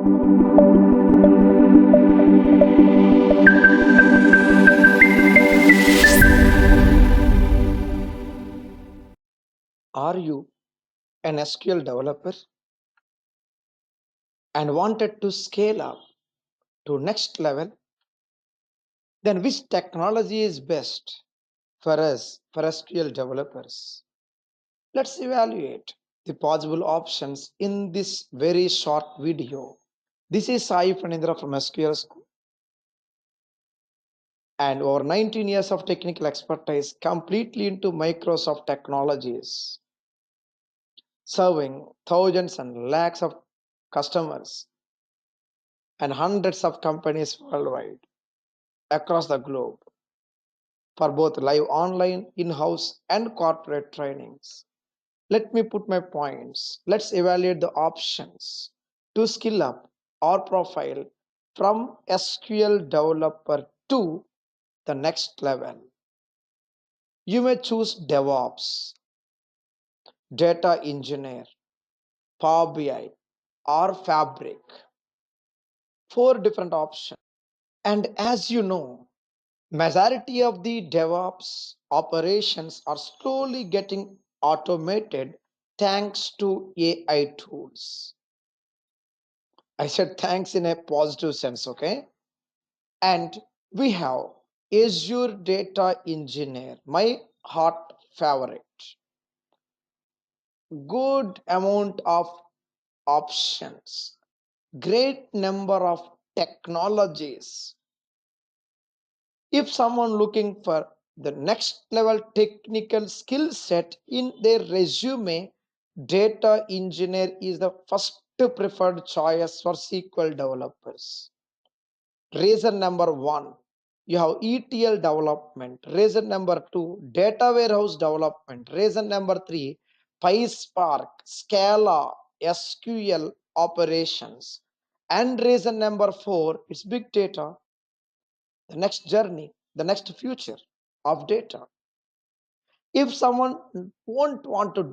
Are you an SQL developer and wanted to scale up to next level? Then which technology is best for us for SQL developers? Let's evaluate the possible options in this very short video. This is Sai Pranindra from SQL School, and over 19 years of technical expertise completely into Microsoft technologies, serving thousands and lakhs of customers and hundreds of companies worldwide across the globe for both live online, in-house and corporate trainings. Let me put my points. Let's evaluate the options to skill up our profile from SQL developer to the next level. You may choose DevOps, data engineer, Power BI, or Fabric. Four different options. And as you know, majority of the DevOps operations are slowly getting automated thanks to AI tools. I said thanks in a positive sense, okay? And we have Azure Data Engineer, my hot favorite. Good amount of options, great number of technologies. If someone looking for the next level technical skill set in their resume, data engineer is the first preferred choice for SQL developers. Reason number one, you have ETL development. Reason number two, data warehouse development. Reason number three, PySpark, Scala, SQL operations. And reason number four, it's big data, the next journey, the next future of data. If someone don't want to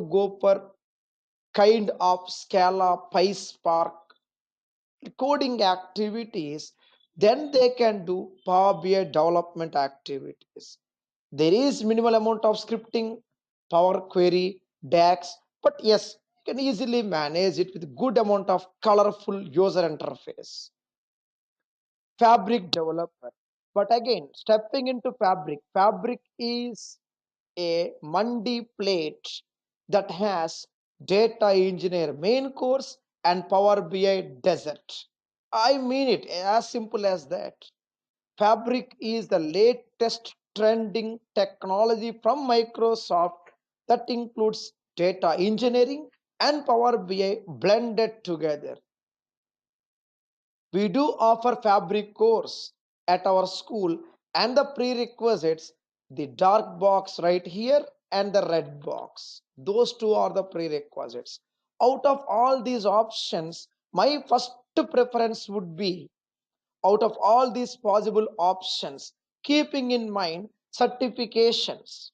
go for kind of Scala, PySpark coding activities, then they can do Power BI development activities. There is minimal amount of scripting, Power Query, DAX, but yes, you can easily manage it with good amount of colorful user interface. Fabric developer. But again, stepping into Fabric is a Monday plate that has data engineer main course and Power BI desert. I mean it as simple as that. Fabric is the latest trending technology from Microsoft that includes data engineering and Power BI blended together. We do offer Fabric course at our school, and the prerequisites, the dark box right here and the red box. Those two are the prerequisites. Out of all these options, my first preference would be, out of all these possible options, keeping in mind certifications,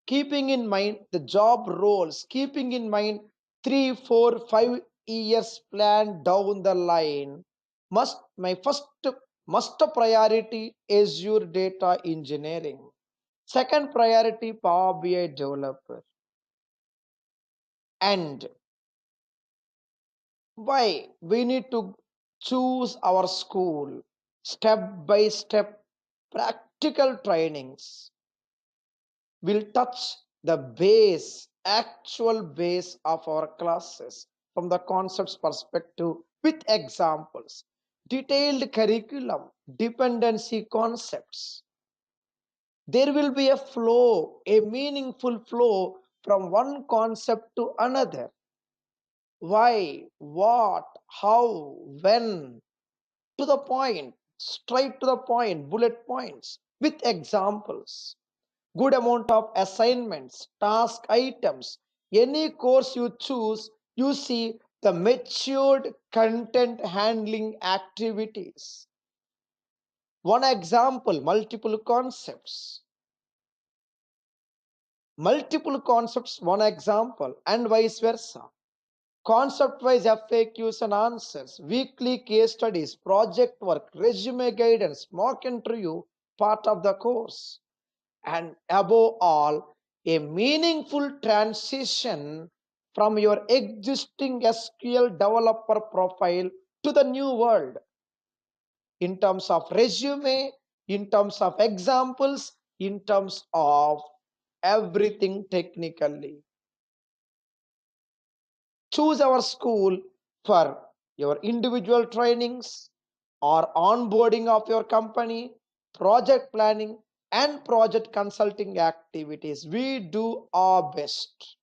keeping in mind the job roles, keeping in mind 3, 4, 5 years plan down the line, my first must priority is your data engineering. Second priority, Power BI developer. And why we need to choose our school? Step by step practical trainings will touch the base, actual base of our classes from the concepts perspective with examples, detailed curriculum, dependency concepts. There will be a flow, a meaningful flow from one concept to another. Why, what, how, when, to the point, straight to the point, bullet points with examples. Good amount of assignments, task items. Any course you choose, you see the matured content handling activities. One example, multiple concepts. Multiple concepts, one example, and vice versa. concept-wise FAQs and answers, weekly case studies, project work, resume guidance, mock interview, part of the course. And above all, a meaningful transition from your existing SQL developer profile to the new world in terms of resume, in terms of examples, in terms of everything technically. Choose our school for your individual trainings or onboarding of your company, project planning, and project consulting activities. We do our best.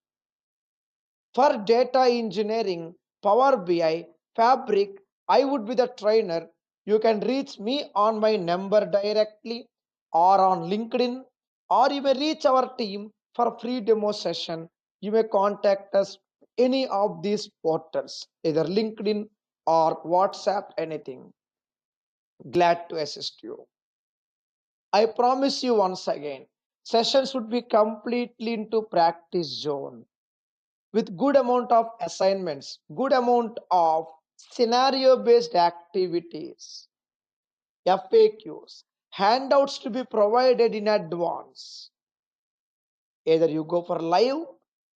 For data engineering, Power BI, Fabric, I would be the trainer. You can reach me on my number directly or on LinkedIn, or you may reach our team for free demo session. You may contact us any of these portals, either LinkedIn or WhatsApp, anything. Glad to assist you. I promise you once again, sessions would be completely into practice zone with good amount of assignments, good amount of scenario based activities, FAQs, handouts to be provided in advance. Either you go for live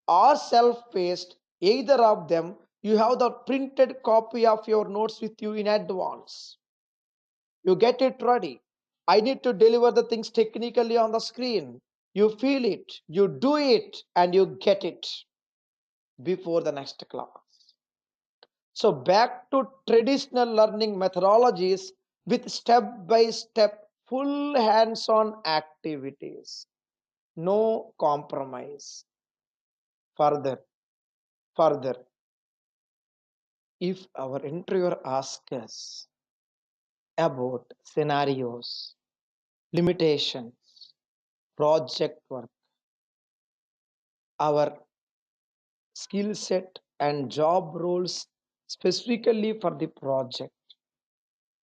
or self-paced, either of them, you have the printed copy of your notes with you in advance. You get it ready. I need to deliver the things technically on the screen. You feel it, you do it, and you get it before the next class. So back to traditional learning methodologies with step-by-step full hands-on activities. No compromise. Further, if our interviewer asks us about scenarios, limitations, project work, our skill set and job roles specifically for the project,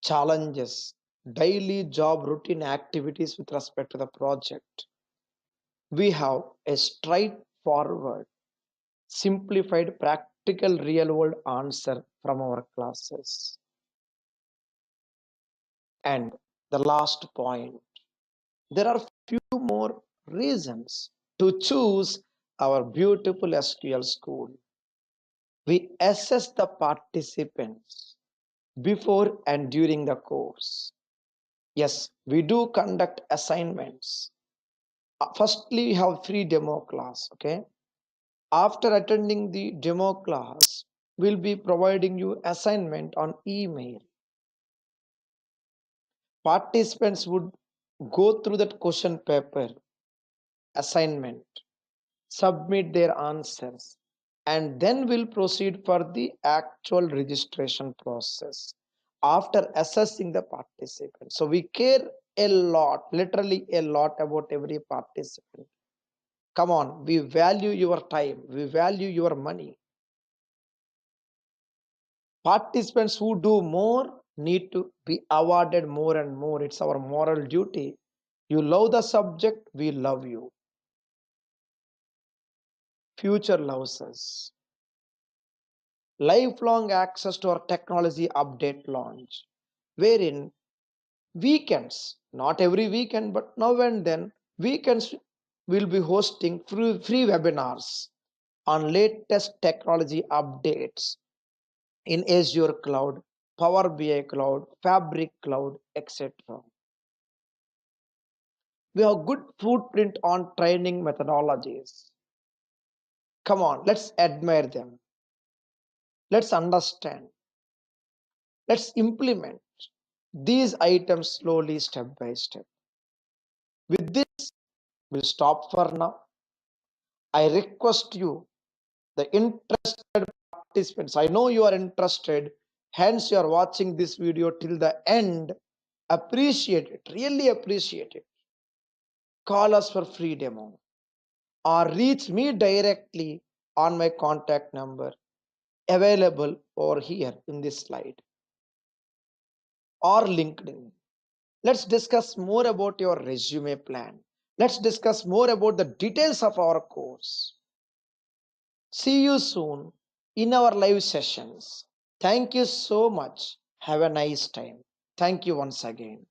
challenges, daily job routine activities with respect to the project, we have a straightforward, simplified, practical, real world answer from our classes. And the last point, there are few more reasons to choose our beautiful SQL school. We assess the participants before and during the course. Yes, we do conduct assignments. Firstly, we have free demo class. Okay, after attending the demo class, we'll be providing you assignment on email. Participants would go through that question paper assignment, submit their answers, and then we'll proceed for the actual registration process after assessing the participant. So we care a lot, literally a lot, about every participant. Come on, we value your time, we value your money. Participants who do more need to be awarded more and more. It's our moral duty. You love the subject, we love you. Future loves us. Lifelong access to our technology update launch, wherein weekends, not every weekend, but now and then, weekends will be hosting free webinars on latest technology updates in Azure Cloud, Power BI Cloud, Fabric Cloud, etc. We have good footprint on training methodologies. Come on, let's admire them. Let's understand. Let's implement these items slowly, step by step. With this, we'll stop for now. I request you, the interested participants, I know you are interested, hence you are watching this video till the end. Appreciate it, really appreciate it. Call us for free demo or reach me directly on my contact number available over here in this slide or LinkedIn. Let's discuss more about your resume plan. Let's discuss more about the details of our course. See you soon. in our live sessions. Thank you so much. Have a nice time. Thank you once again.